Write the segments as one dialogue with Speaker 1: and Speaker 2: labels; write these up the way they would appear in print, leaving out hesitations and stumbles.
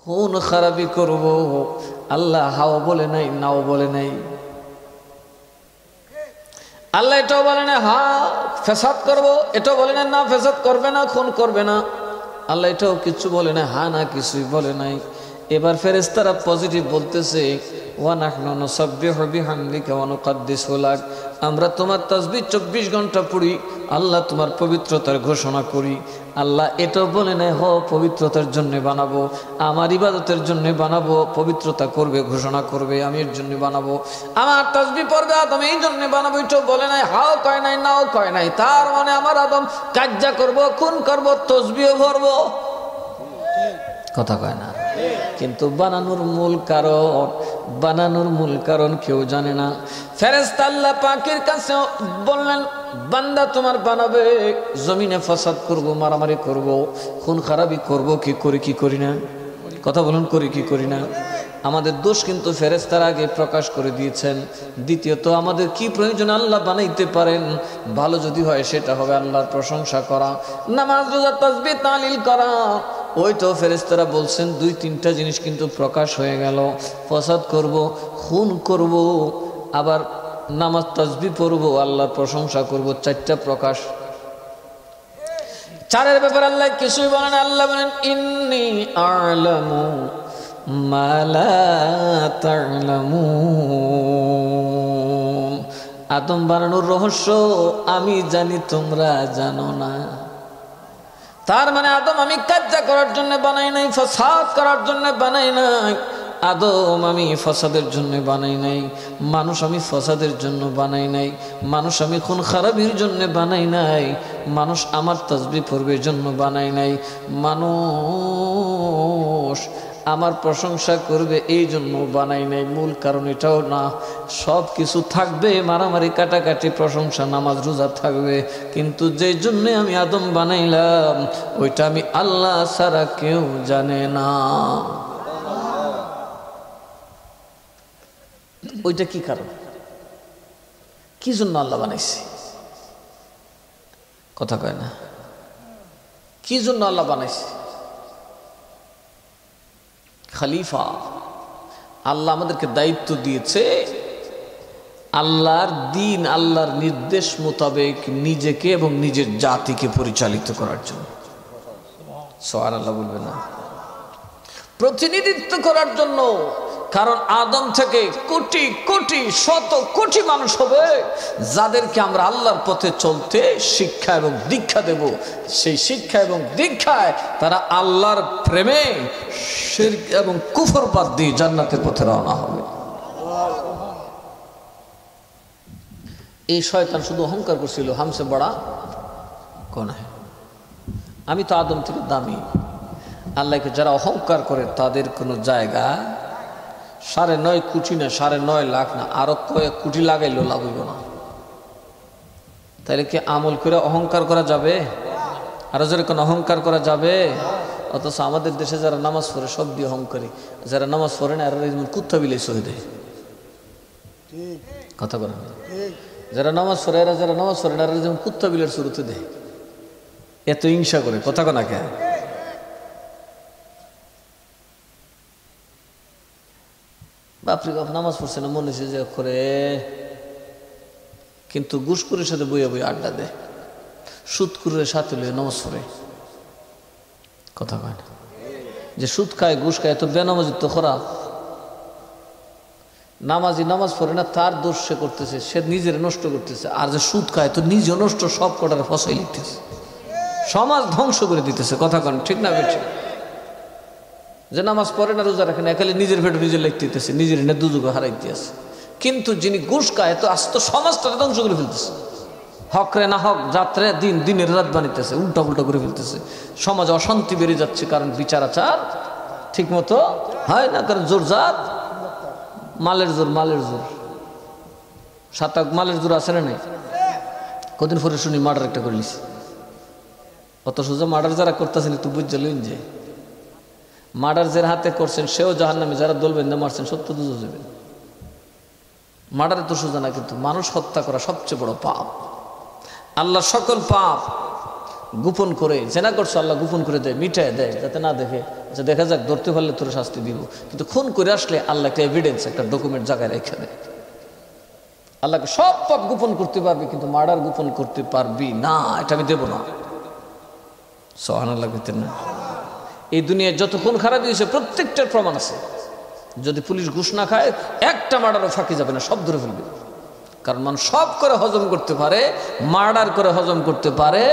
Speaker 1: খুন খারাপি করব, আল্লাহ হাও বলে নাই, নাও বলে নাই। আল্লাহ এটাও বলে না হ্যাঁ ফেসাদ করবো, এটাও বলে না না ফেসাদ করবে না, খুন করবে না। আল্লাহ এটাও কিছু বলে না, হ্যাঁ না কিছুই বলে নাই। এবার ফেরেশতারা পজিটিভ বলতেছে, ওয়া নাহনু নুসাব্বিহু বিহামদিকা ওয়া নুকদ্দিসু লাক, আমরা তোমার তাসবিহ 24 ঘন্টা পড়ি, আল্লাহ তোমার পবিত্রতার ঘোষণা করি। আল্লাহ এটাও বলে না হ পবিত্রতার জন্য বানাবো, আমার ইবাদতের জন্য বানাবো, পবিত্রতা করবে, ঘোষণা করবে, আমি এর জন্য বানাবো, আমার তাসবিহ পড়বে আদম এই জন্য বানাবো, এটাও বলে নাই, হাও কয় নাই, নাও কয় নাই। তার মানে আমার আদম কাজ্জা করব, খুন করব, তাসবিহ পড়বো, কথা কয় না। কিন্তু বানানোর মূল কারণ কেউ জানে না। ফেরেশতা আল্লাহ পাকের কাছে বললেন, বান্দা তোমার বানাবে, জমিনে ফাসাদ করব, মারামারি করব, খুন খারাপি করব, কি করি কি করি না, কথা বলুন, করি কি করি না। আমাদের দোষ কিন্তু ফেরেশতার আগে প্রকাশ করে দিয়েছেন। দ্বিতীয়ত আমাদের কি প্রয়োজন আল্লাহ বানাইতে পারেন, ভালো যদি হয় সেটা হবে আল্লাহর প্রশংসা করা, নামাজ রোজা তাসবিহ তাহলিল করা। ওই তো ফেরেশতারা বলছেন 2-3টা জিনিস কিন্তু প্রকাশ হয়ে গেল, ফাসাদ করব, খুন করব, আবার নামাজ তাসবিহ পড়ব, আল্লাহর প্রশংসা করব, 4টা প্রকাশ। 4এর ব্যাপারে আল্লাহ কিছুই বলেন। আল্লাহ বলেন ইন্নী আ'লামু মা লা তা'লামুন, আদম বানানোর রহস্য আমি জানি, তোমরা জানো না। তার মানে আদম আমি কাজ্জা করার জন্য বানাই নাই, ফাসাদ করার জন্য বানাই নাই। আদম আমি ফাসাদের জন্য বানাই নাই, মানুষ আমি ফাসাদের জন্য বানাই নাই, মানুষ আমি খুন খারাপির জন্য বানাই নাই, মানুষ আমার তাসবিহ পড়বার জন্য বানাই নাই, মানুষ আমার প্রশংসা করবে এই জন্য বানাই নাই। মূল কারণ এটাও না, সব কিছু থাকবে, মারামারি কাটাকাটি, প্রশংসা, নামাজ রোজা থাকবে, কিন্তু যে জন্য আমি আদম বানাইলাম ওইটা আমি আল্লাহ ছাড়া কেউ জানে না। ওইটা কি কারণ, কি জন্য আল্লাহ বানাইছে, কথা কয় না, কি জন্য আল্লাহ বানাইছে? খলিফা আল্লাহ আমাদেরকে দায়িত্ব দিয়েছে আল্লাহর দ্বীন, আল্লাহর নির্দেশ মোতাবেক নিজেকে এবং নিজের জাতিকে পরিচালিত করার জন্য। সুবহানাল্লাহ বলবেন না, প্রতিনিধিত্ব করার জন্য। কারণ আদম থেকে কোটি কোটি শত কোটি মানুষ হবে যাদেরকে আমরা আল্লাহর পথে চলতে শিক্ষা এবং দীক্ষা দেব। সেই শিক্ষা এবং দীক্ষায় তারা আল্লাহর প্রেমে শিরক এবং কুফর বাদ দিয়ে জান্নাতের পথে রওনা হবে। এই শয়তান শুধু অহংকার করছিল, হামসে বড়া কোন হ্যাঁ, আমি তো আদম থেকে দামি। আল্লাহকে যারা অহংকার করে তাদের কোনো জায়গা 9.5 কোটি না, 9.5 লাখ না, আরো কয়েক কোটি লাগাইলেও লাভ হইব না। তাহলে কি আমল করে অহংকার করা যাবে? আরো জোরে কোন অহংকার করা যাবে? অথচ আমাদের দেশে যারা নামাজ পড়ে সব দিয়ে অহংকারী, যারা নামাজ পড়ে না এরা কুত্তা বিলাই সহে দেয়, কথা বলেন। যারা নামাজ পড়ে এরা, যারা নামাজ পড়ে না এরা যেমন কুত্তা বিলের শুরুতে দেয়, এত হিংসা করে, কথা কনা কে? বাপরি বাপ নামাজ পড়ছে না মনে হচ্ছে যে করে, কিন্তু ঘুষখোরের সাথে বইয়া বইয়া আড্ডা দেয়, সুদখোরের সাথে লয়ে নামাজ পড়ে, কথা কয় না। যে সুদ খায় ঘুষ খায় তো বেনামাজি তো খারাপ। নামাজি নামাজ পড়ে না তার দোষ সে করতেছে, সে নিজের নষ্ট করতেছে, আর যে সুদ খায় তো নিজেও নষ্ট, সব কটার ফসাই লিখতেছে, সমাজ ধ্বংস করে দিতেছে, কথা কন ঠিক না বেঠিক? যে নামাজ পড়ে না রোজা রাখে না খালি নিজের ভেটো নিজে লিখতেছে, নিজের না দুযুগে হারাইতে আছে। কিন্তু যিনি ঘুষ খায় তো আস্ত সমাজটাকে ধ্বংস করে ফেলতেছে, হকরে না হক, যাত্রে দিন, দিনের রাত বানিতেছে, উল্টা উল্টা করে ফেলতেছে। সমাজে অশান্তি বেড়ে যাচ্ছে, কারণ বিচার আচার ঠিক মতো হয় না, কারণ জোরজাত মালের জোর, মালের জোর, সাতাক মালের জোর আছে না নাই? কদিন পরে শুনি মার্ডার একটা করে নিছে, অত সোজা মার্ডার যারা করতেছেন একটু বুঝে লইন যে মার্ডার যার হাতে করছেন সেও জাহান্নামে, যারা দলবেন না মারছেন সত্য দুজো যাবেন। মার্ডারে তো সোজা না, কিন্তু মানুষ হত্যা করা সবচেয়ে বড় পাপ। আল্লাহ সকল পাপ গোপন করে জেনা করছো আল্লাহ গোপন করে দেয়, মিটায় দেয় যাতে না দেখে, আচ্ছা দেখা যাক ধরতে পারলে তোর শাস্তি দিব। কিন্তু খুন করে আসলে আল্লাহ একটা এভিডেন্স, একটা ডকুমেন্ট জায়গায় রেখে দেয়। আল্লাহকে সব পাপ গোপন করতে পারবি কিন্তু মার্ডার গোপন করতে পারবি না, এটা আমি দেব না। সুবহানাল্লাহ কইতেন না? এই দুনিয়ায় যত খুন খারাপ হয়েছে প্রত্যেকটার প্রমাণ আছে। যদি পুলিশ ঘুষ না খায় একটা মার্ডারও ফাঁকি যাবে না, সব ধরে ফেলবে। কারণ মানুষ সব করে হজম করতে পারে, মার্ডার করে হজম করতে পারে।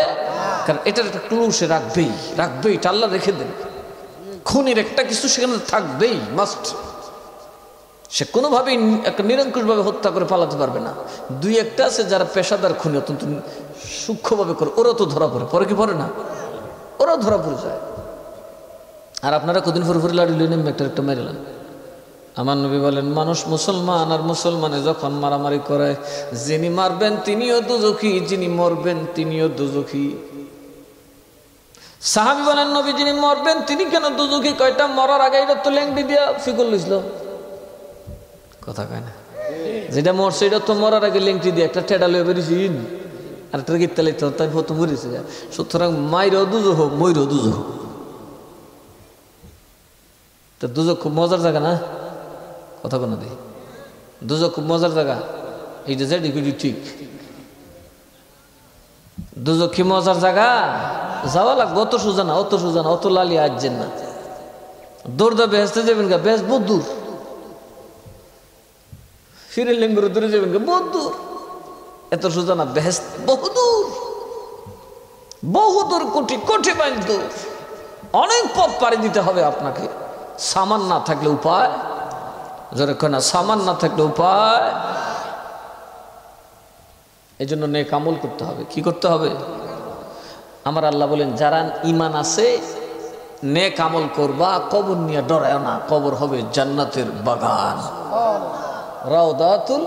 Speaker 1: কারণ এটার একটা ক্লু সে রাখবেই, এটা আল্লাহ রেখে দেন। খুনির একটা কিছু সেখানে থাকবেই, মাস্ট। সে কোনোভাবেই একটা নিরঙ্কুশভাবে হত্যা করে পালাতে পারবে না। দুই একটা আছে যারা পেশাদার খুনি অত্যন্ত সূক্ষ্মভাবে করে, ওরা তো ধরা পড়ে কি পড়ে না? ওরাও ধরা পড়ে যায়। আর আপনারা কদিন ফুরফুরি লাড়ি লইলেন একটা মেরেলেন। আমার নবী বলেন, মানুষ মুসলমান আর মুসলমানে যখন মারামারি করে, যিনি মারবেন তিনিও দুজখী, যিনি মরবেন তিনিও দুজখী। সাহাবী বলেন, নবী যিনি মরবেন তিনি কেন দুজখী? কয়টা মরার আগে এটা তো ল্যাংডি দিয়া ফিকল লইছিল, কথা কয় না? যেটা মরছে এটা তো মরার আগে লেংটি দিয়ে একটা টেডা লয়ে বেরিয়েছি, আর একটা গীত তাই তো মরেছে। সুতরাং মাইরও দুজহ, ময়ূরও দুজহ। তো দুজক খুব মজার জায়গা না, কথা কোনো দিই? দুজক খুব মজার জায়গা, এইটা যেটি ঠিক। দুজক কি মজার জায়গা? যাওয়া লাগবে, অত সোজা না, অত লালি আসছেন না। দৌড়দা বেহেস্তে যাবেন গা, বেশ বহুত দূর। ফিরে লিঙ্গুর দূরে যাবেন গা, বহুত দূর। এত সোজা না, বেহেস্ত বহুদূর, কোটি মাইল দূর। অনেক পথ পাড়ি দিতে হবে আপনাকে। সামান না থাকলে উপায়, যখন সামান না থাকলে উপায়। এই জন্য নেক আমল করতে হবে। কি করতে হবে? আমার আল্লাহ বলেন, যারা ঈমান আছে নেক আমল করবা, কবর নিয়ে ডরায় না। কবর হবে জান্নাতের বাগান, রাউদাতুল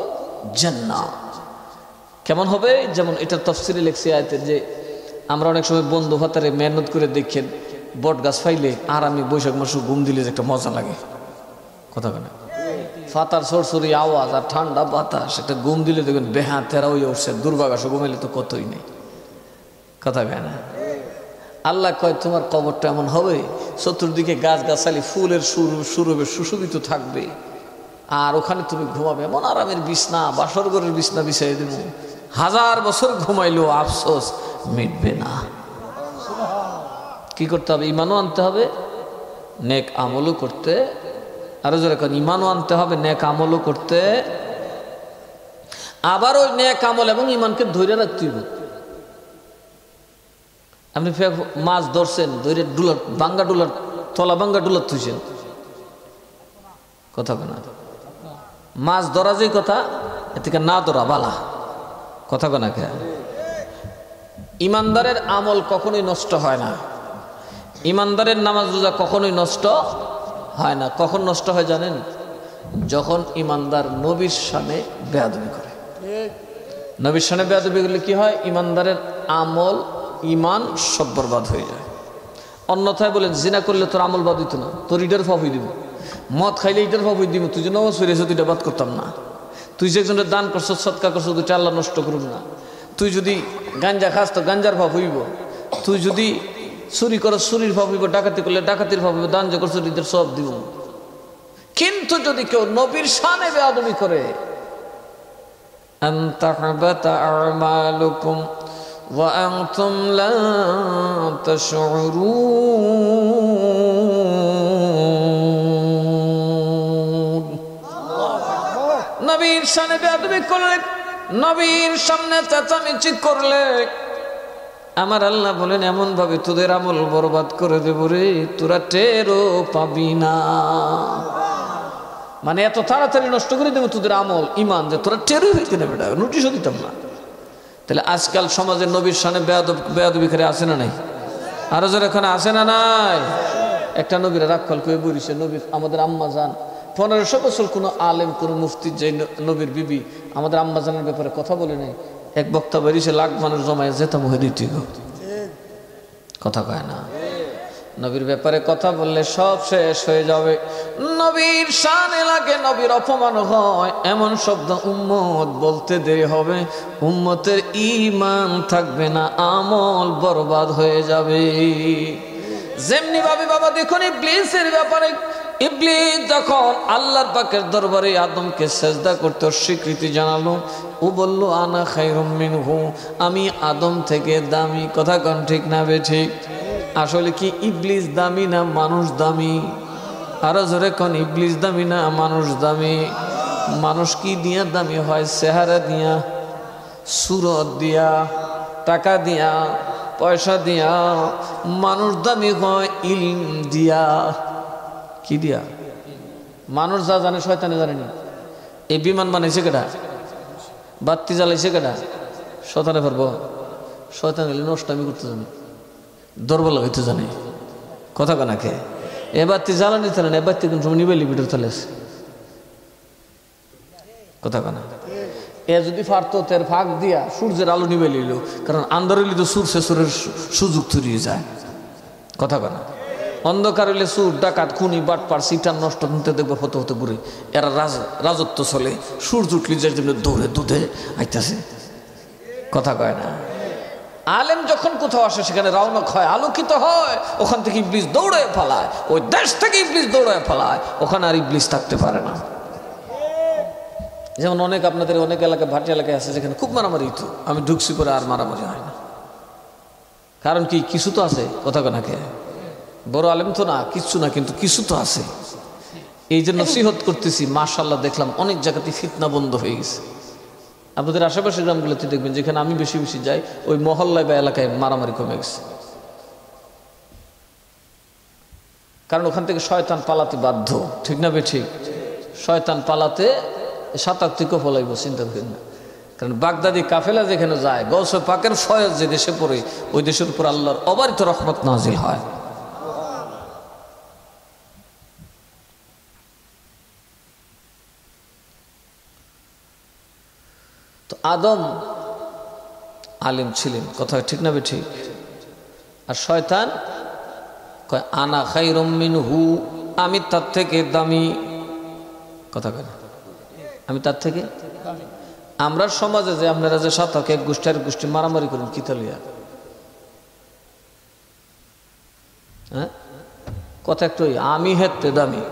Speaker 1: জান্নাহ। কেমন হবে? যেমন এটা তাফসীরে লেখছে আয়াতের, যে আমরা অনেক সময় বন্ধু ভাতারে মেহনত করে দেখেন, বট গাছ ফাইলে আর আমি বৈশাখ মাসে ঘুম দিলে যে একটা মজা লাগে, কথা কেনা? ফাতার সরসরি আওয়াজ আর ঠান্ডা বাতাস, একটা ঘুম দিলে দেখবেন বেহা তেরা হয়ে উঠছে। দুর্বাগাস ঘুমাইলে তো কতই নেই, কথা কেয় না? আল্লাহ কয় তোমার কবরটা এমন হবে, চতুর্দিকে গাছ গাছালি ফুলের সুরবে সুশোভিত থাকবে, আর ওখানে তুমি ঘুমাবে এমন আরামের বিছনা, বাসর ঘরের বিছনা বিছাই দেব। 1000 বছর ঘুমাইলেও আফসোস মিটবে না। কি করতে হবে? ইমানও আনতে হবে, নেক আমলও করতে, আরো যারা এখন ইমানও আনতে হবে, নেক আমলও করতে। আবার ওই নেক আমল এবং ইমানকে ধরে রাখতে হবে। আপনি মাছ ধরছেন, ধরে ডুলার বাঙ্গা ডুলার তলা বাঙ্গা ডুলার থুইছেন, কথা কেনা? মাছ ধরা যে কথা, এ থেকে না ধরা বালা, কথা কেনা? কে? ইমানদারের আমল কখনোই নষ্ট হয় না। ইমানদারের নামাজ রোজা কখনোই নষ্ট হয় না। কখন নষ্ট হয় জানেন? যখন ইমানদার নবীর শানে বেয়াদবি করে। নবীর শানে বেয়াদবি করলে কি হয়? ইমানদারের আমল, ইমান সব বরবাদ হয়ে যায়। অন্যথায় বলেন, জিনা করলে তোর আমল বাদ হইতো না, তোর ইটার ফাপ হয়ে দিব। মদ খাইলে ইটার ফাপ হয়ে দিব। তুই যে নামাজ পড়েছ, তুই এটা বাদ করতাম না। তুই যে একজনের দান করছো, সৎকার করছো, দুইটা আল্লাহ নষ্ট করুন না। তুই যদি গাঞ্জা খাস তো গাঞ্জার ফাপ হইব। তুই যদি চুরি করো, চুরির ফাপ হইব। ডাকাতি করলে ডাকাতির ফাপ হইব। দান যে করছো, ঈদের সব দিব। কিন্তু যদি কেউ নবীর শানে বেয়াদবি করে, আনতাহবাতা আমালুকুম ওয়া আনতুম লা তাশউরুন। নবীর শানে বেয়াদবি করলে, নবীর সামনে চেঁচামেচি করলে, আমার আল্লাহ বলেন এমন ভাবে তোদের আমল বরবাদ করে দেব রে, তোরা টেরও পাবি না। মানে এত তাড়াতাড়ি নষ্ট করে দেবো তোদের আমল, ইমান, যে তোরা টেরই হইতে নেবে, নোটিশও দিতাম না। তাহলে আজকাল সমাজের নবীর সামনে বেয়াদবি করে আসে না নাই? আরো যারা এখানে আসে না নাই? একটা নবীরা রাক্ষাল করে বলিছে, নবীর আমাদের আম্মা জান 1500 বছর কোনো আলেম, কোনো মুফতি, যে নবীর বিবি আমাদের আম্মা জানের ব্যাপারে কথা বলে নাই। এক বক্তা বেরিয়েছে, লাখ মানুষ জমায় যেতাম হয়ে দিতে, কথা কয় না? নবীর ব্যাপারে কথা বললে সব শেষ হয়ে যাবে। নবীর শানে লাগে, নবীর অপমান হয়, এমন শব্দ উম্মত বলতে দেরি হবে, উম্মতের ঈমান থাকবে না, আমল বরবাদ হয়ে যাবে। যেমনি ভাবে বাবা দেখুন ইবলিসের ব্যাপারে, ইবলিস যখন আল্লাহর পাকের দরবারে আদমকে সেজদা করতে স্বীকৃতি জানালো, ও বলল আনা খায়রুম মিনহু, আমি আদম থেকে দামি। কথা কোন ঠিক না বে ঠিক? আসলে কি ইবলিস দামি না মানুষ দামি? আরো জোরে কোন, ইবলিস দামি না মানুষ দামি? মানুষ কি দিয়া দামি হয়? চেহারা দিয়া, সুরত দিয়া, টাকা দিয়া, পয়সা দিয়া। মানুষ দামি হয় ইলম দিয়া। কি দিয়া? মানুষ যা জানে শয়তানে জানেনি। এই বিমান বানাইছে কেডা? বাতি জ্বালাইছে কেডা? শয়তানে পারবো? শয়তান হলে নষ্টামি করতে জানে, দুর্বল হইতে জানে। কথা কানাকে এ বাতি জ্বালানি চলে না, এ বাতি কিন্তু নিবেলি ভিতর চলে আসে। কথা কানা এ যদি পারতো তের ফাঁক দিয়া সূর্যের আলো নিবে লিল, কারণ আন্ধার হইলে তো সুর শেষরের সুযোগ তৈরিয়ে যায়। কথা কানা অন্ধকার হইলে সুর, ডাকাত, খুনি, বাটপার, সিটার নষ্ট নিতে দেখবে হতে হতে ঘুরে। এরা রাজত্ব চলে, সূর্য উঠলি যার জন্য দৌড়ে দুধে আইতাছে। কথা কয় না? আলেম যখন কোথাও আসে সেখানে রওনক হয়, আলোকিত হয়, ওখান থেকে ইবলিস দৌড়ায় পালায়, ওই দেশ থেকে ইবলিস দৌড়ায় পালায়, ওখানে আর ইবলিস থাকতে পারে না। যেমন অনেক আপনাদের অনেক এলাকায়, ভাটি এলাকায় আছে যেখানে খুব মারামারি হইতো, আমি ঢুকছি পরে আর মারামারি হয় না। কারণ কি? কিছু তো আছে। কথা কানাকে বড় আলেম তো না, কিচ্ছু না, কিন্তু কিছু তো আছে। এই যে নসিহত করতেছি, মাশাআল্লাহ দেখলাম অনেক জায়গাতে ফিতনা বন্ধ হয়ে গেছে। আপনাদের আশেপাশের গ্রামগুলোতে দেখবেন যেখানে আমি বেশি বেশি যাই, ওই মহল্লায় বা এলাকায় মারামারি কমে গেছে। কারণ ওখান থেকে শয়তান পালাতে বাধ্য। ঠিক না বে ঠিক? শয়তান পালাতে 7 থেকে ফলাইব, চিন্তা করেন না। কারণ বাগদাদি কাফেলা যেখানে যায়, গৌসে পাকের ফয়েজ যে দেশে পড়ে, ওই দেশের উপর আল্লাহর অবারিত রহমত নাজিল হয়। তো আদম আলিম ছিলেন, কথা ঠিক না বে ঠিক? আর শয়তান কয় আনা খায়রুম মিনহু, আমি তার থেকে দামি। কথা কয় আমি তার থেকে। আমরা সমাজে যে আপনারা যে শতক এক গোষ্ঠী আর গোষ্ঠী মারামারি করেন কি তলিয়া? হ্যাঁ, কথা একটু আমি হেতে দামি।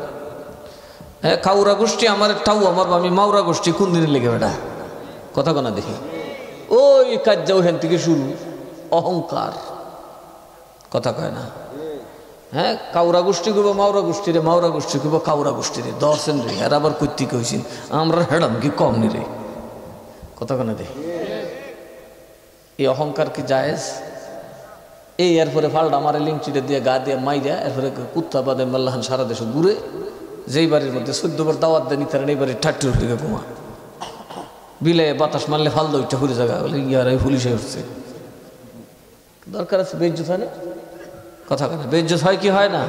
Speaker 1: হ্যাঁ, কাউরা গোষ্ঠী আমার টাউ আমার, আমি মাউরা গোষ্ঠী কোন দিনে লেগে বেটা? কথা কনা দেখি ওই কাজ যাও হেন থেকে শুরু, অহংকার। কথা কয় না? হ্যাঁ, কাউরা গোষ্ঠী করবো মাউরা গোষ্ঠী রে, মাউরা গোষ্ঠী করবো কাউরা গোষ্ঠী রে, দর্শন রে, আর আবার কর্তৃক হয়েছেন আমরা হেডাম কি কম নি রে? কথা কনা দেখি এই অহংকার কি জায়েজ? এই এরপরে ফাল্টা মারে লিংচিটা দিয়ে গা দিয়ে মাইরা, এরপরে কুত্তা বাদে মাল্লাহান সারা দেশে ঘুরে, যেই বাড়ির মধ্যে 14 বার দাওয়াত দেন তারা এই বাড়ির 30 থেকে ঘুমা বিলে বাতাস মারলে ফাল দইটা ঘুরে জায়গা বলে ইয়ার পুলিশে উঠছে। দরকার আছে বেইজ্জত হয় না? কথা কেন বেইজ্জত হয় কি হয় না?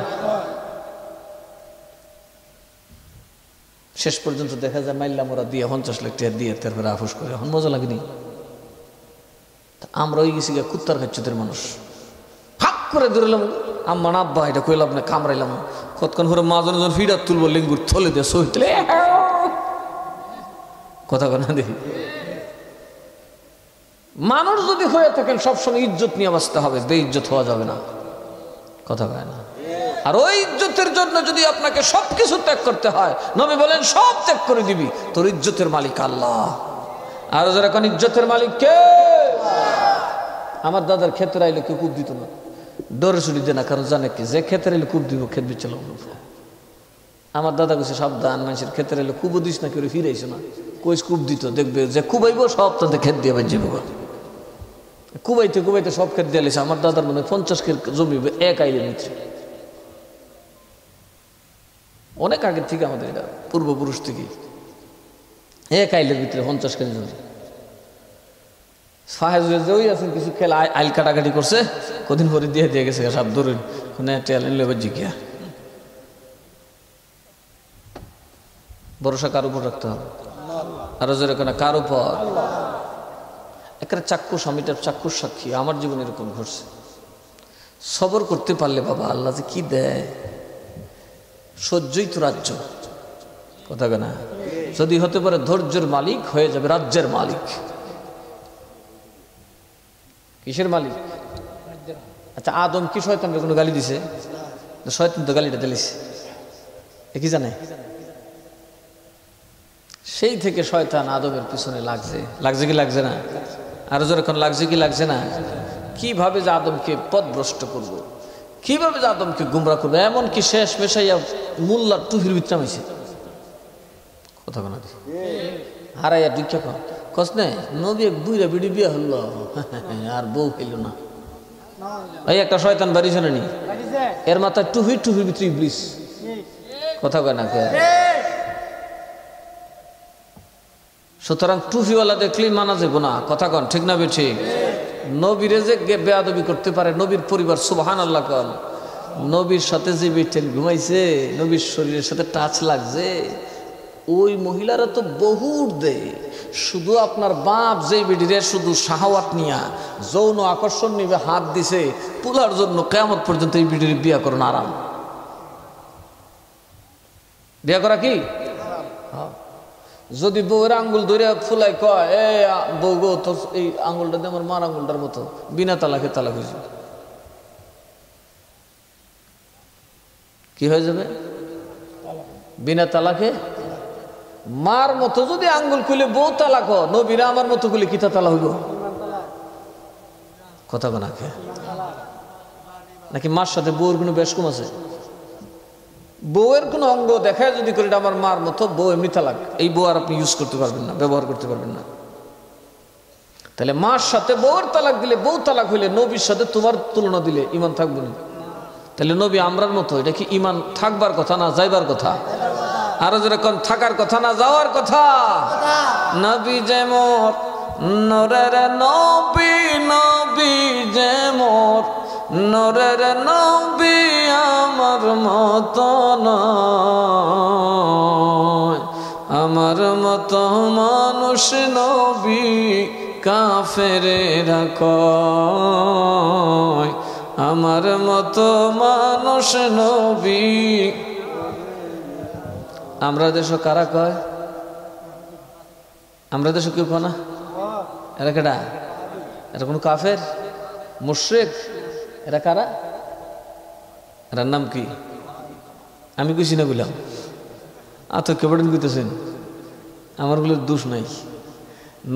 Speaker 1: শেষ পর্যন্ত দেখা যায় মাইল্লাম ওরা দিয়ে 50 লাখ টাকা দিয়ে তারপরে আফুস করে, এখন মজা লাগেনি? আমরা ওই গেছি কুত্তার খাচ্ছুতের মানুষ, ফাঁক করে ধরলাম আম্মা না আব্বা এটা কইলাম না, কামড়াইলাম কতক্ষণ করে মাজন ফিডার তুলবো লিঙ্গুর থলে দিয়ে সহিতলে। কথা কথা দেখি মানুষ যদি হয়ে থাকেন সবসময় ইজ্জত নিয়ে বাঁচতে হবে, বেইজ্জত হওয়া যাবে না। কথা কয় না? আর ওই ইজ্জতের জন্য যদি আপনাকে সবকিছু ত্যাগ করতে হয়, নবী বলেন সব ত্যাগ করে দিবি, তোর ইজ্জতের মালিক আল্লাহ। আর যারা কোন ইজ্জতের মালিক কে? আমার দাদার ক্ষেত্রে আইলে কেউ কূপ দিত না, ডরে ছুটি দে না, কারণ জানে কি যে ক্ষেত্রে আইলে কূপ দিব, ক্ষেত বিচ্ছিল। আমার দাদা কইছে সাবধান, মানুষের ক্ষেত্রে আইলে কূপ দিস না, কেউ ফিরাইছে না, কইস কূপ দিত, দেখবে যে কুবাইব সব তাদের ক্ষেত দিয়ে বাজে কুবাইতে কুবাইতে সব ক্ষেত দিয়ে লেছে। আমার দাদার মনে 50 ক্ষেত জমি এক আইলে নিচ্ছে, অনেক আগের থেকে আমাদের এটা পূর্বপুরুষ থেকে এক আইলের ভিতরে 50 কেজি জমি। ওই আছেন কিছু খেলা আইল কাটাকাটি করছে, কদিন পরে দিয়ে দিয়ে গেছে সব ধরুন জিজ্ঞা। ভরসা কার উপর রাখতে হবে? আরো যেরকম কার উপর? একটা চাক্ষুষ, আমি চাক্ষুষ সাক্ষী, আমার জীবনে এরকম ঘটছে। সবর করতে পারলে বাবা আল্লাহ যে কি দেয়, সহ্যই তো রাজ্য, কথা না? যদি হতে পারে ধৈর্যের মালিক হয়ে যাবে রাজ্যের মালিক। কিসের মালিক? আচ্ছা, আদম কি শয়তানকে কোনো গালি দিছে? শয়তান তো গালিটা দিলিছে, এ কি জানে? সেই থেকে শয়তান আদমের পিছনে লাগছে, লাগছে কি লাগছে না? আরো যখন লাগছে কি লাগছে না? কিভাবে যে আদমকে পথভ্রষ্ট করব, কিভাবে যে আদমকে গুমরা করবো, এমনকি শেষ মেশাইয়া মোল্লার টুহির বিত্রাম হয়েছে, কথা কোনা হারাইয়া দুইটা কস নে নবী এক বুইরা বিড়ি বিয়া হল আর বউ হইল না। এই একটা শয়তান বাড়িছে না নি, এর মাথায় টুহির ভিতরে ইবলিস, কথা কয় না? সুতরাং টুফিওয়ালা দেখলেই মানা যাবো না, কথা কন ঠিক না বে ঠিক? নবীরে যে বেয়াদবি করতে পারে নবীর পরিবার, সুবহানাল্লাহ কন। নবীর সাথে যে বেটেন ঘুমাইছে, নবীর শরীরের সাথে টাচ লাগছে, ওই মহিলারা তো বহুত দেয়। শুধু আপনার বাপ যে বেডিরে শুধু শাহওয়াত নিয়া যৌন আকর্ষণ নিবে হাত দিছে পুলার জন্য, কিয়ামত পর্যন্ত এই বেডির বিয়া করুন আরাম। বিয়া করা কি? যদি বউয়ের আঙ্গুল ধরে ফুলাই কয় এ বউ গো তো এই আঙ্গুলটা দিয়ে আমার মার আঙ্গুলটার মতো, বিনা তালাকে তালাক হয়ে যাবে। কি হয়ে যাবে? বিনা তালাকে মার মতো যদি আঙ্গুল খুলে বউ তালাক, নবীরা আমার মতো খুলে কিতা তালা হইব? কথা বলা কে? নাকি মার সাথে বউর কোনো বেশ কম আছে? বউয়ের কোনো অঙ্গ দেখায় যদি করে আমার মার মতো, বউ এমনি তালাক, এই বউ আর আপনি ইউজ করতে পারবেন না, ব্যবহার করতে পারবেন না। তাহলে মার সাথে বউয়ের তালাক দিলে, বউ তালাক হইলে নবীর সাথে তোমার তুলনা দিলে ইমান থাকবে না। তাহলে নবী আমরার মতো, এটা কি ইমান থাকবার কথা না যাইবার কথা? আরো যেরকম থাকার কথা না যাওয়ার কথা? নবী যেমন নরের নবী, নবী যেমন নরের নবী আমার মতো নয়, আমার মতো মানুষ নবী কাফেরেরা কয়, আমার মতো মানুষ নবী। আমরা দেশ কারা কয়? আমরা দেশ কেউ কয় না? এরা কেডা? এরা কোন কাফের মুশরিক? এরা কারা? এরার নাম কি? আমি কইছি না বললাম? আতো কেবড়েন কইতেছেন, আমার গুলোর দোষ নাই।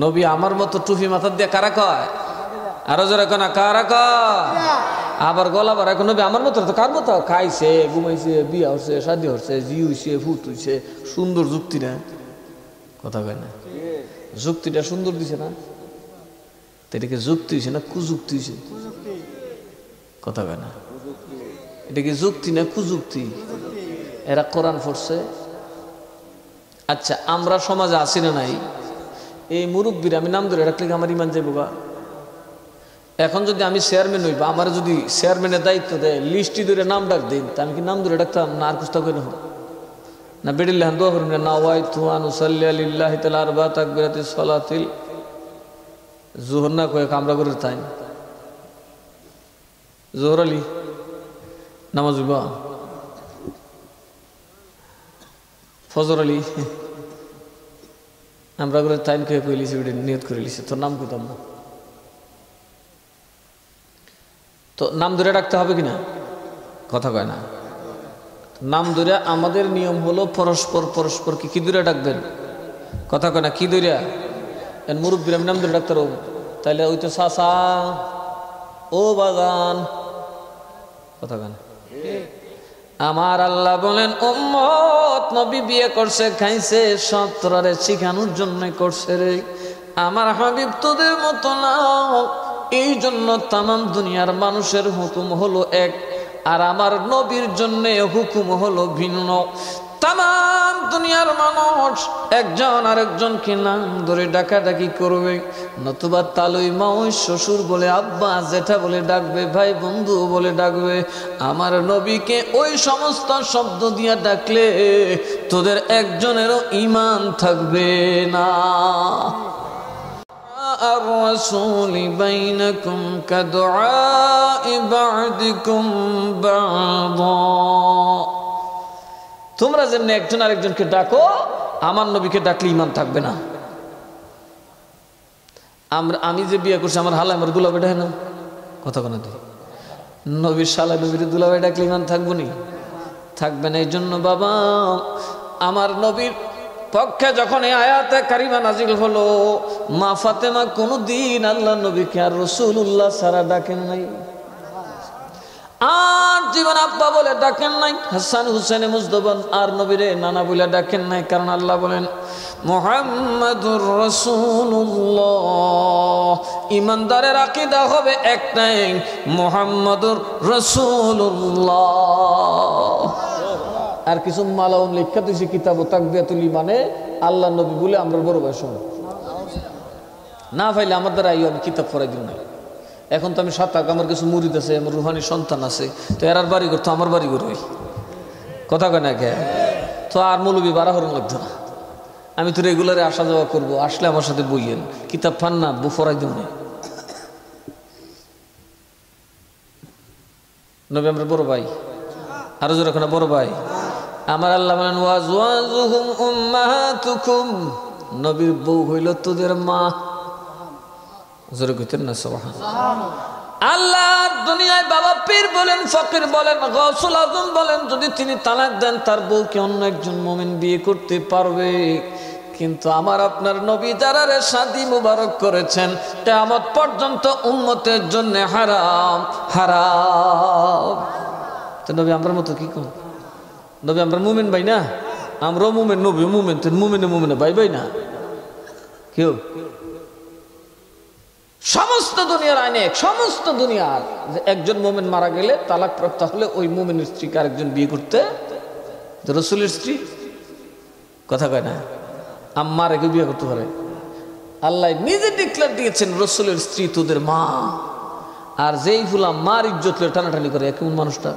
Speaker 1: নবী আমার মতো টুপি মাথার দিয়ে কারা কয়? আরো যারা কয় না কারা কয়? আবার গলা বার এখন নবী আমার মতো, তো কার মতো? খাইছে, ঘুমাইছে, বিয়া হচ্ছে, শাদী হচ্ছে, জি হইছে, ফুট হইছে, সুন্দর যুক্তি না, কথা কয় না? যুক্তিটা সুন্দর দিছে না? এটাকে যুক্তি হয়েছে না কুযুক্তি হয়েছে? কথা কয় না? এটা কি যুক্তি না কুযুক্তি? এরা কোরআন পড়ছে। আচ্ছা, আমরা সমাজে আসি না নাই? এই মুরব্বীরা আমি নাম ধরে রাখলে আমার ইমান যাইব গা। এখন যদি আমি চেয়ারম্যান হইবা, আমার যদি চেয়ারম্যানের দায়িত্ব দেয়, লিস্টি ধরে নাম ডাক দিন, তা আমি কি নাম ধরে ডাকতাম না? আর কুস্তা করে না বেডিল্লাহ দোয়া করুন না ওয়াই তুয়ান উসাল্লি আলিল্লাহি তাআলা আরবা তাকবীরাতিস সালাতিল জোহর না কয়ে কামরা করে তাই জোহর আলী নামাজ হইবা, ফজর আলী আমরা করে টাইম কে কইলিছি, নিয়ত করে লিছি, তোর নাম কইতাম না, তো নাম ধরে ডাকতে হবে কিনা? কথা কয় না? নাম ধরে আমাদের নিয়ম হলো পরস্পর পরস্পরকে কি ধরে ডাকবেন? কথা কয় না? কি ধরে? মুরব্বীর আমি নাম ধরে ডাক্তার, তাইলে ওই তো চাচা, ও বাগান, কথা কয় না? আমার আল্লাহ বলেন উম্মত নবী বিয়ে করছে, খাইছে, সত্তরে শিখানোর জন্য করছে রে। আমার হাবিব তোদের মতো না, এই জন্য তামাম দুনিয়ার মানুষের হুকুম হলো এক, আর আমার নবীর জন্য হুকুম হলো ভিন্ন। তামাম দুনিয়ার মানুষ একজন আরেকজনকে নাম ধরে ডাকাডাকি করবে, নতুবা তালুই মাওই শ্বশুর বলে, আব্বা জেঠা বলে ডাকবে, ভাই বন্ধু বলে ডাকবে। আমার নবীকে ওই সমস্ত শব্দ দিয়া ডাকলে তোদের একজনেরও ঈমান থাকবে না। الرسول بينكم كدعاء بعضكم بعضا তোমরা যেমনি একজন আরেকজনকে ডাকো আমার নবীকে ডাকলে ঈমান থাকবে না। আমি যে বিয়ে করছি আমার হালা আমার দুলাভাই ডাকে না, কথা কোন নবীর শালা নবীর দুলাভাই ডাকলে ঈমান থাকবো নি? থাকবে না। এই জন্য বাবা আমার নবীর পক্ষে যখন এই আয়াতে কারিমা নাজিল হলো, মা ফাতেমা কোনদিন আল্লাহ নবীকে আর রাসূলুল্লাহ ছাড়া ডাকেন নাই, আর জীবন আব্বা বলে ডাকেন নাই, হাসান হুসেন মুজদবন আর নবীরে নানা বলে ডাকেন নাই। কারণ আল্লাহ বলেন মুহাম্মাদুর রাসূলুল্লাহ, ইমানদারের আকীদা হবে একটাই, মুহাম্মাদুর রাসূলুল্লাহ। আর কিছু মালাউন লেখা দিয়েছে কিতাব ও তাকবিয়াতুল ঈমানে, আল্লাহ নবী বলে আমরা বড় ভাই শুনি না পাইলে আমার দ্বারা আমি কিতাব পড়াই দিই না। এখন তো আমি সাতাক, আমার কিছু মুরিদ আছে, আমার রুহানি সন্তান আছে, তো এরার বাড়ি করতো আমার বাড়ি করবই, কথা কয় না কে? তো আর মৌলবি বাড়া হরণ লাগতো না, আমি তো রেগুলারে আসা যাওয়া করবো, আসলে আমার সাথে বইয়েন, কিতাব পান না বু পড়াই দিব না। নবী আমরা বড় ভাই, আরো জোরে এখন বড় ভাই আমার। আল্লাহ বলেন ওয়াজওয়াজুহুম উম্মাহাতুকুম, নবীর বউ হইল তোদের মা। জোরে কইতেন না সুবহানাল্লাহ। আল্লাহ দুনিয়ায় বাবা পীর বলেন, ফকির বলেন, গাউসুল আজম বলেন, যদি তিনি তালাক দেন তার বউকে অন্য একজন মুমিন বিয়ে করতে পারবে, কিন্তু আমার আপনার নবী যারা রে শাদী মুবারক করেছেন কিয়ামত পর্যন্ত উম্মতের জন্য হারাম হারাম। তো নবী আমরার মতো কি কোন নবী আমরা মুমিন ভাই না, আমরাও মুমিন, নবী মুমিন, তো মুমিনে মুমিনে ভাই ভাই না কেউ। সমস্ত দুনিয়ার আইনে, সমস্ত দুনিয়ার একজন মুমিন মারা গেলে তালাক প্রাপ্ত হলে ওই মুমিনের স্ত্রীকে আরেকজন বিয়ে করতে, রাসূলের স্ত্রী, কথা কয় না, আম্মা রেখে বিয়ে করতে পারে। আল্লাহ নিজে ডিক্লেয়ার দিয়েছেন রাসূলের স্ত্রী তোদের মা। আর যেই ফুলা মার ইজ্জত লয়ে টানাটানি করে, কেমন মানুষটা,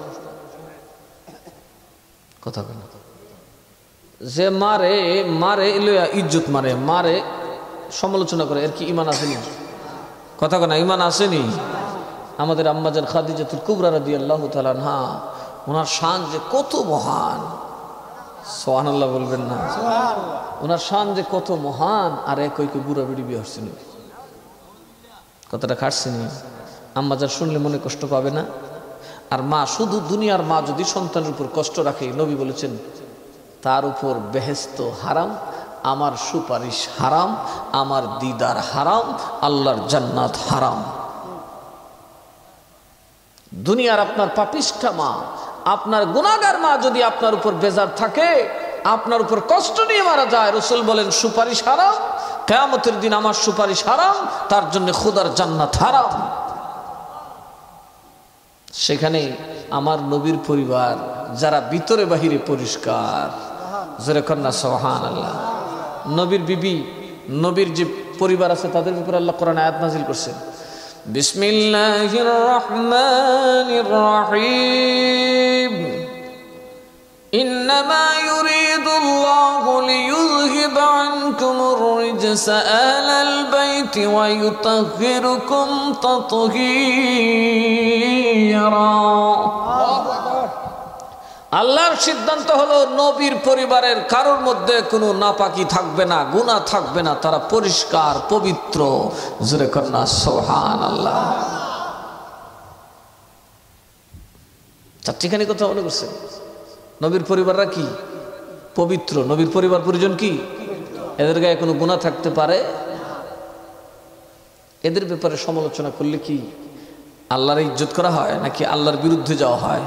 Speaker 1: কথা কয় না, যে মারে মারে লইয়া ইজ্জত মারে, মারে সমালোচনা করে, এর কি ঈমান আসেনি? কথা কয় না, ঈমান আসেনি? আমাদের আম্মাজান খাদিজাতুল কুবরা রাদিয়াল্লাহু তাআলা আনহা, ওনার শান যে কত মহান, সুবহানাল্লাহ বলবেন না? ওনার শান যে কত মহান, আর এক কইকে বুড়া বেড়ি বিয়ে হচ্ছেন, কথাটা খাটছেনি। আম্মাজান শুনলে মনে কষ্ট পাবে না? আর মা, শুধু দুনিয়ার মা যদি সন্তানের উপর কষ্ট রাখে, নবী বলেছেন তার উপর বেহেশত হারাম, আমার সুপারিশ হারাম, আমার দিদার হারাম, আল্লাহর জান্নাত হারাম। দুনিয়ার আপনার পাপিষ্ঠা মা, আপনার গুনাহগার মা যদি আপনার উপর বেজার থাকে, আপনার উপর কষ্ট নিয়ে মারা যায়, রাসূল বলেন সুপারিশ হারাম, কিয়ামতের দিন আমার সুপারিশ হারাম, তার জন্য খোদার জান্নাত হারাম। সেখানে আমার নবীর পরিবার যারা ভিতরে বাহিরে পরিষ্কার, জোরে কন্যা সুবহানাল্লাহ। নবীর বিবি, নবীর যে পরিবার আছে তাদের উপর আল্লাহ কোরআন আয়াত নাযিল করছেন, বিসমিল্লাহির রহমানির রহিম, ইন্নামা ইউরিদুল্লাহু লিইয়ুযহিবা আনকুমুর রিজসা আহলাল বাইতি ওয়া ইউতাহহিরুকুম তাতহীরা। আল্লাহর সিদ্ধান্ত হলো নবীর পরিবারের কারোর মধ্যে কোনো নাপাকি থাকবে না, গুনাহ থাকবে না, তারা পরিষ্কার পবিত্র। জোরে কন্যা সুবহানাল্লাহ। চারটিখানি কথা মনে করছে, নবীর পরিবাররা কি পবিত্র, নবীর পরিবার পরিজন কি, এদের গায়ে কোনো গুনাহ থাকতে পারে? এদের ব্যাপারে সমালোচনা করলে কি আল্লাহর ইজ্জত করা হয় নাকি আল্লাহর বিরুদ্ধে যাওয়া হয়?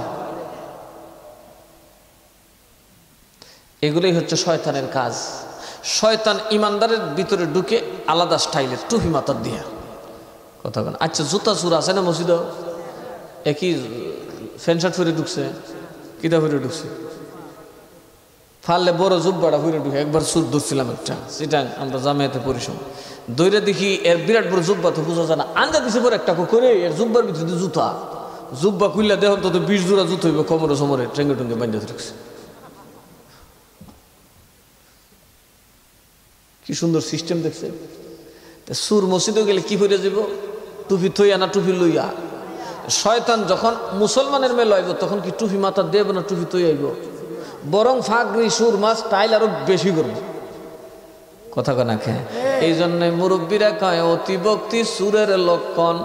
Speaker 1: এগুলোই হচ্ছে শয়তানের কাজ। শয়তান ইমানদারের ভিতরে ঢুকে আলাদা স্টাইলের টুপি মাথার দিয়া, কথা বলেন। আচ্ছা, জুতা চুর আছে না মসজিদ, একই প্যান্ট শার্ট পরে ঢুকছে, কিতা পরে ঢুকছে, ফাললে বড় জুব্বাটা পরে ঢুকে। একবার চুর ধরছিলাম একটা, সেটা আমরা জামায়াতে পরিশ্রম দৈরা দেখি, এর বিরাট বড় জুব্বা তো বোঝা যায় না, আন্দা দিছে পরে একটা করে, এর জুব্বার ভিতরে জুতা, জুব্বা খুললে দেহ তো 20 জোড়া জুতো হইবে, কোমরে সমরে টেঙ্গে টুঙ্গে বান্ধে রাখছে। কি সুন্দর সিস্টেম দেখছে। সুর মসজিদে গেলে কি হয়ে যাব? টুপি থইয়া না টুপি লইয়া? শয়তান যখন মুসলমানের মেয়ে লইব তখন কি টুপি মাথা দেব না টুপি তৈ আইব? বরং ফাগরি সুর মাছ স্টাইল আরো বেশি করব। কথা কনা খেয়ে এই জন্য মুরব্বীরা কয় অতিভক্তি সুরের লক্ষণ।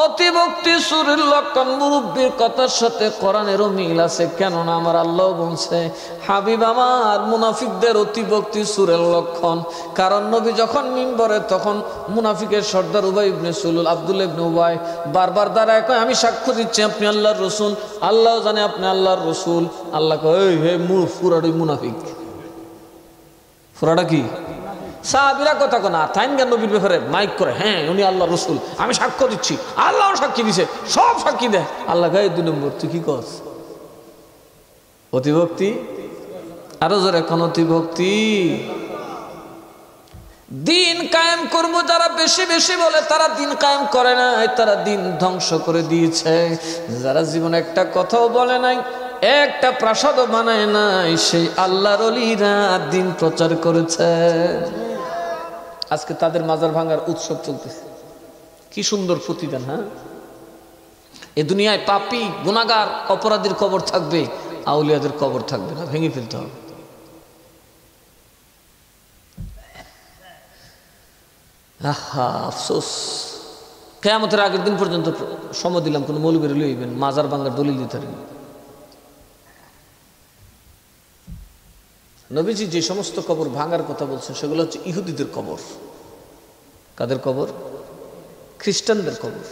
Speaker 1: অতিভক্তি সুরের লক্ষণ। মুরব্বীর কথার সাথে কোরআনেরও মিল আছে। কেননা আমার আল্লাহ বলছে, হাবিব আমার মুনাফিকদের অতিভক্তি সুরের লক্ষণ। কারণ নবী যখন মিম্বরে তখন মুনাফিকের সর্দার উবাই ইবনে সুলুল, আব্দুল্লাহ ইবনে উবাই বারবার দাঁড়ায় কয়, আমি সাক্ষ্য দিচ্ছি আপনি আল্লাহর রসুল। আল্লাহ জানে আপনি আল্লাহর রসুল। আল্লাহ কয়, হে পুরাটাই মুনাফিক। পুরাটা কি? সাহাবীরা কথা কোনা তাইনগা নবীর ব্যাপারে মাইক করে, হ্যাঁ উনি আল্লাহ রসুল, আমি সাক্ষ্য দিচ্ছি। আল্লাহ সাক্ষী দিছে, সব সাক্ষী দেয়। আল্লাহ গায়ে 2 নম্বর, তুই কি কস? অতিভক্তি। আরো জোরে এখন অতিভক্তি। দিন কায়েম করবো যারা বেশি বেশি বলে তারা দিন কায়েম করে নাই, তারা দিন ধ্বংস করে দিয়েছে। যারা জীবনে একটা কথাও বলে নাই, একটা প্রাসাদও বানায় নাই, সেই আল্লাহর ওলিরা দিন প্রচার করেছে। আজকে তাদের মাজার ভাঙার উৎসব চলতেছে। কি সুন্দর প্রতিদান। হ্যাঁ, এ দুনিয়ায় পাপী গুনাহগার অপরাধীর কবর থাকবে, আউলিয়াদের কবর থাকবে না, ভেঙে ফেলতে হবে। আহা আফসোস। কিয়ামতের আগের দিন পর্যন্ত সময় দিলাম, কোনো মৌলবীর লইবেন মাজার ভাঙার দলিল দিতে পারেন। নবীজি যে সমস্ত কবর ভাঙার কথা বলছেন সেগুলো হচ্ছে ইহুদিদের কবর। কাদের কবর? খ্রিস্টানদের কবর।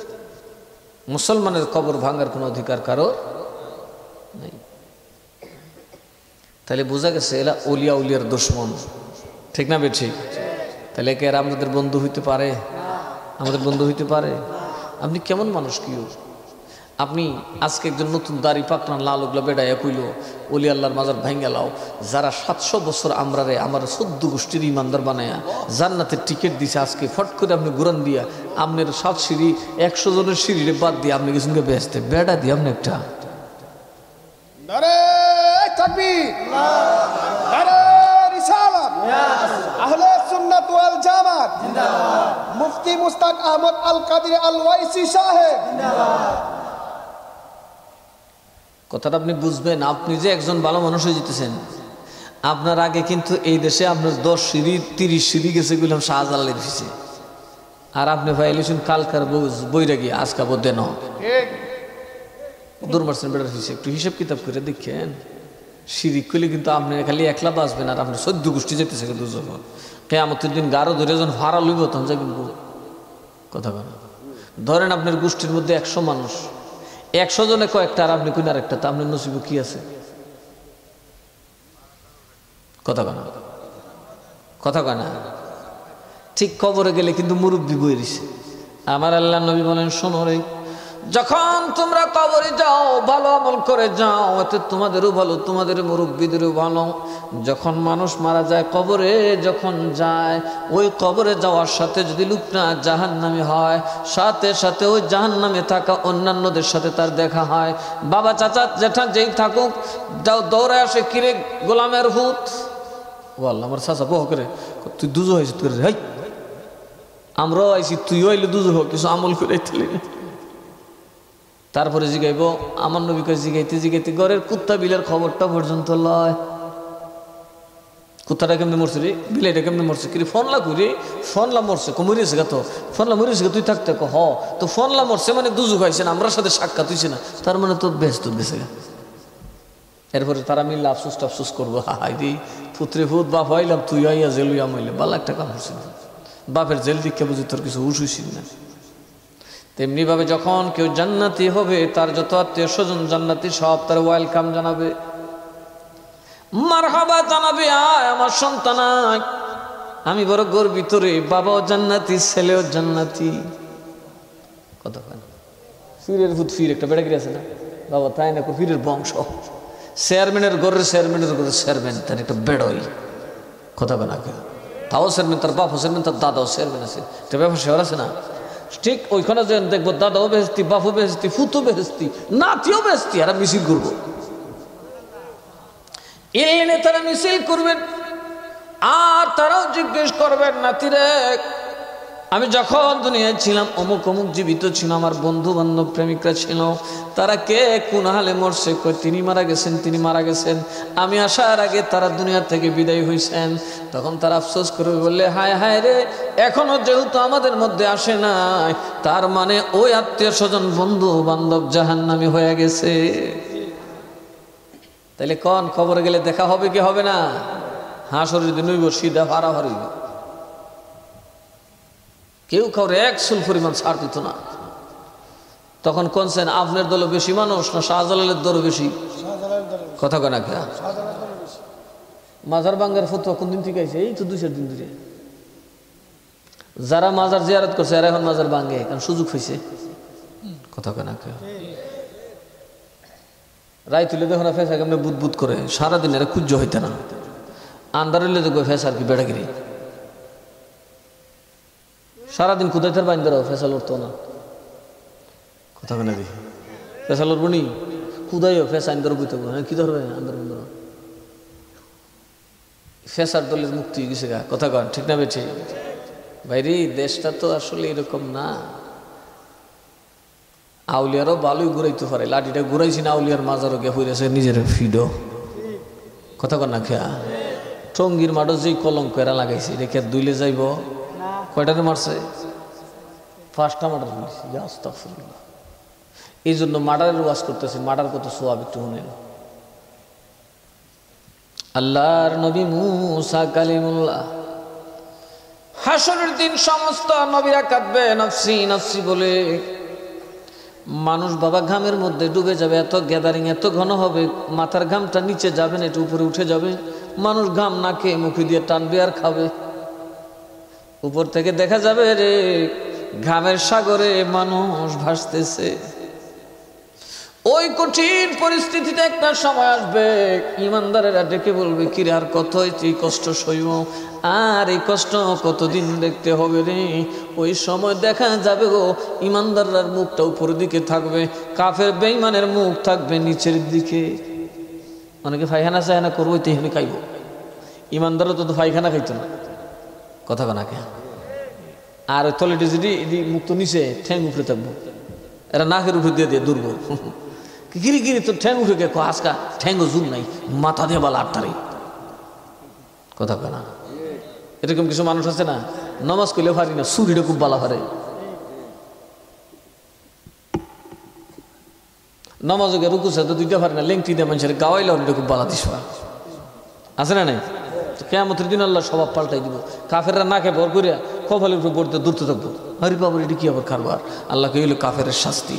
Speaker 1: মুসলমানের কবর ভাঙার কোনো অধিকার কারো নেই। তাহলে বোঝা গেছে এরা ওলিয়া উলিয়ার দুশমন, ঠিক না বেঠি? তাহলে কে এরা আমাদের বন্ধু হইতে পারে? আমাদের বন্ধু হইতে পারে? আপনি কেমন মানুষ কিও? আপনি আজকে একজন নতুন দাড়ি পাকনা লাল ওগুলো বেড়াইয়া কইল ওলি আল্লাহর মাজার ভাঙ্গা লাও, যারা 700 বছর আমরারে আমার 14 গোষ্ঠীর ইমানদার বানায়া জান্নাতের টিকিট দিছে, আজকে ফট করে আপনি ঘুরান দিয়া আপনার 7 সিঁড়ি 100 জনের সিঁড়িরে বাদ দিয়ে আপনি গেছেন বেহেশতে, বেড়া দিয়ে আপনি একটা
Speaker 2: মুফতি মুস্তাক আহমদ আল কাদির আল ওয়াইসি সাহেব।
Speaker 1: কথাটা আপনি বুঝবেন। আপনি যে একজন ভালো মানুষ হয়ে যেতেছেন, আপনার আগে কিন্তু এই দেশে আপনার 10 সিঁড়ি 30 সিঁড়ি গেছে বললাম শাহজালালের ফিসে, আর আপনি ভাইলেছেন কালকার বইরা গিয়ে আজকা বোধে ন দূর মারছেন বেড়ার ফিসে। একটু হিসেব কিতাব করে দেখেন, সিঁড়ি খুলে কিন্তু আপনি খালি একলা বাঁচবেন, আর আপনার 14 গোষ্ঠী যেতেছে কিন্তু যখন কিয়ামতের দিন গারো ধরে যখন ভাড়া লইব তখন যাবেন। কথা বলেন, ধরেন আপনার গোষ্ঠীর মধ্যে 100 মানুষ, 100 জনে কয়েকটা আর আপনি কোন আরেকটা, তা আপনার নসিব কি আছে? কথা কনা, কথা কনা। ঠিক কবরে গেলে কিন্তু মুরব্বী বই রইছে। আমার আল্লাহ নবী বলেন, শোনো রে, যখন তোমরা কবরে যাও ভালো আমল করে যাও, এতে তোমাদেরও ভালো, তোমাদের মুরব্বীদেরও ভালো। যখন মানুষ মারা যায় কবরে যখন যায়, ওই কবরে যাওয়ার সাথে যদি লোকটা জাহান্নামী হয়, সাথে সাথে ওই জাহান্নামে থাকা অন্যান্যদের সাথে তার দেখা হয়। বাবা চাচা জেঠা যেই থাকুক, যাও দৌড়ে আসে, কিরে গোলামের ভূত, ও আল্লাহ আমার চাচা বহ করে, তুই দুজো হয়েছিস, তুই হাই আমরাও আইসি, তুইও আইলে দুজো হোক, কিছু আমল করে আইতে। তারপরে জিগাইব, আমার নবীকে জিগাইতে জিগাইতে ঘরের কুত্তা বিলের খবরটা পর্যন্ত লয়। কুত্তাটা কেমনি মরছে রে, বিলাইটা কেমনি মরছে, কি ফোনলা করি, ফোনলা মরছে, মরিয়েছে গা, তো ফোনলা মরিয়েছে গা, তুই থাকতে হ তো ফোনলা মরছে মানে দুজু খাইছে না, আমার সাথে সাক্ষাৎ হইছে না, তার মানে তো ব্যস্ত বেছে গা। এরপরে তারা মিললে আফসুস টাফসুস করবো, হাই রে পুত্রে ভূত বাপ হইলাম, তুই আইয়া জেলুইয়া মাইলে বালা একটা কাম হয়েছিল, বাপের জেল দীক্ষা বুঝি তোর কিছু হুশ হইছিল না। তেমনি ভাবে যখন কেউ জান্নাতি হবে, তার যত আত্মীয় স্বজন জান্নাতি সব তার ওয়েলকাম জানাবে, মারহাবা জানাবে, আয় আমার সন্তান আয়, আমি বড় গর্বিত রে, বাবাও জান্নাতি ছেলেও জান্নাতি। কথা কেন ফিরের ভূত, ফির একটা বেড়া গিয়ে আছে না বাবা, তাই না ফিরের বংশ, চেয়ারম্যানের ঘরের চেয়ারম্যানের ঘরের চেয়ারম্যান, তার একটা বেড়ই। কথা কেন তাও চেয়ারম্যান, তার বাপও চেয়ারম্যান, তার দাদাও চেয়ারম্যান আছে, একটা ব্যবসা শহর আছে না, ঠিক ওইখানে যে দেখবো দাদাও বেহেস্তি, বাপও বেহেস্তি, ফুতো বেহেস্তি, নাতিও বেহেস্তি, আর মিছিল করবো। এই নেতারা মিছিল করবেন, আর তারাও জিজ্ঞেস করবেন নাতিরে আমি যখন দুনিয়ায় ছিলাম অমুক অমুক জীবিত ছিল, আমার বন্ধু বান্ধব প্রেমিকরা ছিল, তারা কে কোন হালে মরছে, তিনি মারা গেছেন, তিনি মারা গেছেন, আমি আসার আগে তারা দুনিয়া থেকে বিদায় হয়েছেন। তখন তারা আফসোস করে বললে হায় হায় রে, এখনো যেহেতু আমাদের মধ্যে আসে নাই, তার মানে ওই আত্মীয় স্বজন বন্ধু বান্ধব জাহান্নামী হয়ে গেছে। তাইলে কোন খবরে গেলে দেখা হবে কি হবে না? হাসরের দিন হইব সিধা হারাহারি, কেউ কাউরে এক চুল পরিমাণ ছাড় দিত না। তখন কোনছেন আপনার দলও বেশি মানুষ না শাহজালালের দলও বেশি? কথা কয় না কে? মাজার ভাঙ্গার ফতোয়া কোন দিন থেকে আইছে? এই তো 2-4 দিন ধরে। যারা মাজার জিয়ারত করছে এরা এখন মাজার ভাঙ্গে, কারণ সুযোগ হয়েছে। কথা কয় না কে? রায় তুলে দেখো না ফেসা কেমনে বুধ বুধ করে, সারাদিন এরা কুজ্জ হইতে না, আন্দার হইলে দেখবো ফেসার কি বেড়াগিরি, সারাদিন কুদাইতে বাইন্দারাও ফেসাল উঠতো না। কথা কেনা দেখি ফেসাল উঠবো নি, কুদাইও ফেসা আইন্দার বইতে হ্যাঁ কি ধরবে আন্দার বন্ধ, ফেসার দলের মুক্তি হয়ে গেছে গা। কথা কন ঠিক না বেঠি? ভাইরি দেশটা তো আসলে এরকম না। আউলিয়ারও ভালোই ঘুরাইতে পারে, লাঠিটা ঘুরাইছি না আউলিয়ার মাজারও গিয়ে হইয়াছে নিজের ফিডো। কথা কন না খেয়া টঙ্গির মাঠও যেই কলঙ্ক এরা লাগাইছে রেখে দুইলে যাইব। কয়টারে মারছে? 5টা মার্ডার হয়েছে। এই জন্য মার্ডারের ওয়াজ করতেছে, মার্ডার কত সোয়াব একটু শুনেন। আল্লাহর নবী মুসা কালিমুল্লাহ, হাসরের দিন সমস্ত নবীরা কাঁদবে নফসি নফসি বলে। মানুষ বাবা ঘামের মধ্যে ডুবে যাবে, এত গ্যাদারিং এত ঘন হবে, মাথার ঘামটা নিচে যাবে না, একটু উপরে উঠে যাবে। মানুষ ঘাম নাকে মুখে দিয়ে টানবে আর খাবে। উপর থেকে দেখা যাবে রে ঘামের সাগরে মানুষ ভাসতেছে। ওই কঠিন পরিস্থিতিতে একটা সময় আসবে ইমানদারেরা ডেকে বলবে কিরে আর কত এই কষ্ট সইব, আর এই কষ্ট কতদিন দেখতে হবে রে। ওই সময় দেখা যাবে গো ইমানদাররার মুখটা উপরের দিকে থাকবে, কাফের বেঈমানের মুখ থাকবে নিচের দিকে। অনেকে পায়খানা চায়না করবো তো আমি খাইব, ইমানদারও তো পায়খানা খাইতো না। কথা কনা কে? আর তলেটি যদি মুখ তো নিচে ঠ্যাং উপরে থাকবো, এরা নাকের উপরে দিয়ে দিয়ে দুর্বল গিরি গিরি তো ঠ্যাং উঠে গেছে আজকা ঠ্যাংও জুল নাই, মাথা দিয়ে বালা আটটারে। কথা কেনা এরকম কিছু মানুষ আছে না, নমাজ করলে পারি না, সুরিটা খুব বালা পারে, নমাজ রুকুছে তো 2টা পারে না, লেংটি দিয়ে মানুষের গাওয়াইলে ওটা খুব বালা দিস আছে না নাই? কেয়ামতের দিন আল্লাহ স্বভাব পাল্টাই দিব। কাফেররা নাকে ভর করিয়া কপালের উপরে পড়তে দূরতে থাকবো, হরি বাবার এটি কি আবার কারবার। আল্লাহকে হইলো কাফের শাস্তি।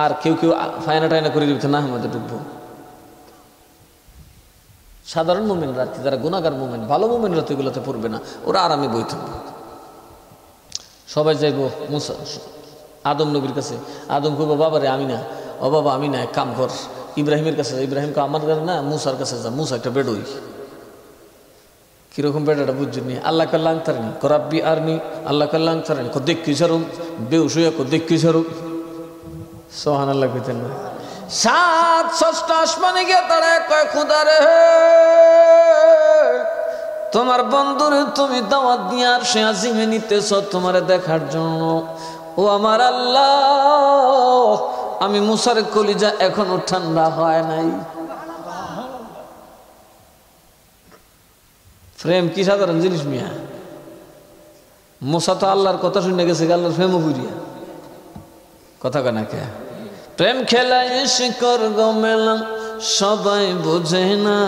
Speaker 1: আর কেউ কেউ ফায়না টায়না করে দিতে না আমাদের ঢুকবো। সাধারণ মোমেন রাত্রি, যারা গুনাহগার মোমেন, ভালো মোমেন রাত্রি এগুলোতে পড়বে না, ওরা আরামে বই থাকবো। সবাই যাইব মুসা আদম নবীর কাছে, আদম কইব বাবারে আমি না, ও বাবা আমি না, এক কাম কর ইব্রাহিমের কাছে, ইব্রাহিমকে আমার কাছে না মুসার কাছে যা, মুসা একটা বেডই। কিরকম বেটাটা বুঝছেন? আল্লাহ কাল্লাং থারেনি করাব্বি আরনি, আল্লাহ কাল্লাং থারেনি দেখি ছাড়ুক বেউস হইয়া দেখি ছাড়ুক। সোহান আল্লাহ কইতেন না। 7 ষষ্ঠ আসমানে গিয়ে তারা কয় খুদা রে তোমার বন্ধুরে তুমি দাওয়াত দিয়ে আর সে আজিমে নিতেছ তোমারে দেখার জন্য। ও আমার আল্লাহ, আমি মুসার কলিজা এখনো ঠান্ডা হয় নাই। প্রেম কি সাধারণ জিনিস মিয়া? মুসা তো আল্লাহর কথা শুনে গেছে, আল্লাহর প্রেমও বুঝিয়া। কথা কেনা কে? প্রেম খেলায় শিকর গমেলা সবাই বোঝে না,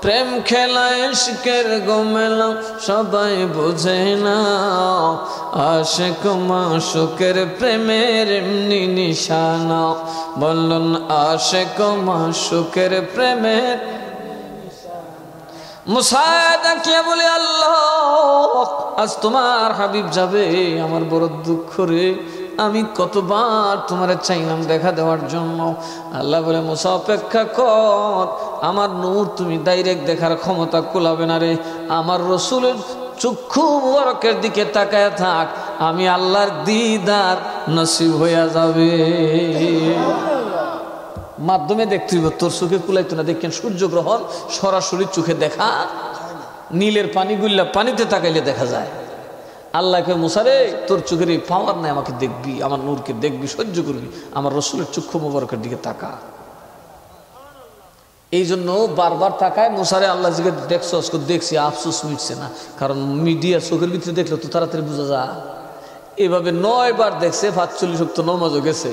Speaker 1: প্রেম খেলায় শিকের গমেলা সবাই বোঝে না। আশিক মাশুকের প্রেমের এমনি নিশানা, বলুন আশিক মাশুকের প্রেমের। মুসা ডাকিয়া বলে আল্লাহ আজ তোমার হাবিব যাবে, আমার বড় দুঃখ রে, আমি কতবার তোমার চাইলাম দেখা দেওয়ার জন্য। আল্লাহ বলে মুসা অপেক্ষা কর, আমার নূর তুমি ডাইরেক্ট দেখার ক্ষমতা কুলাবে না রে, আমার রসুলের চক্ষু মুবারকের দিকে তাকায় থাক, আমি আল্লাহর দিদার নসিব হইয়া যাবে। মাধ্যমে দেখতে হইব, তোর চোখে কুলাইতো না। দেখেন সূর্যগ্রহণ সরাসরি চোখে দেখা নীলের পানি গুল্লা পানিতে তাকাইলে দেখা যায়। আল্লাহকে মুসা রে, তোর চোখের এই পাওয়ার নাই, আমাকে দেখবি, আমার নূরকে দেখবি, সহ্য করবি, আমার রসুলের চক্ষু মোবারকের দিকে তাকা। এই জন্য বারবার তাকায় মুসারে, আল্লাহ জিকে দেখছো, দেখছি, আফসোস মিটছে না, কারণ মিডিয়া চোখের ভিতরে দেখলে তো তাড়াতাড়ি বোঝা যায়। এভাবে 9 বার দেখছে, 45 ওয়াক্ত নামাজও গেছে।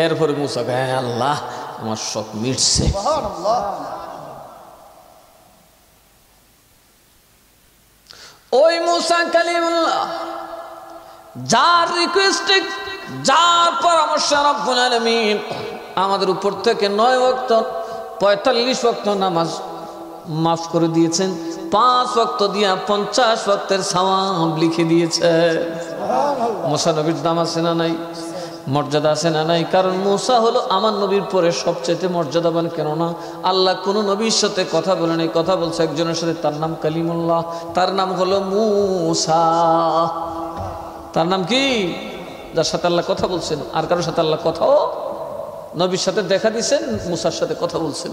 Speaker 1: এরপরে মুসা কয়, হ্যাঁ আল্লাহ, আমার শখ মিটছে। ওই মুসা কালিমুল্লাহ যার রিকোয়েস্টে, যার পরামর্শে রব্বুল আলামিন আমাদের উপর থেকে 9 ওয়াক্ত 45 ওয়াক্ত নামাজ মাফ করে দিয়েছেন, 5 ওয়াক্ত দিয়া 50 ওয়াক্তের সওয়াব লিখে দিয়েছে। মুসা নবীর দাম আছে না নাই? মর্যাদা আছে না নাই? কারণ মুসা হলো আমার নবীর পরে সবচেয়ে মর্যাদাবান। কেননা আল্লাহ কোনো নবীর সাথে কথা বলেন, এই কথা বলছে একজনের সাথে, তার নাম কালিমুল্লাহ, তার নাম হলো মুসা। তার নাম কি? যার সাথে আল্লাহ কথা বলছেন। আর কারোর সাথে আল্লাহ কথাও, নবীর সাথে দেখা দিয়েছেন, মুসার সাথে কথা বলছেন।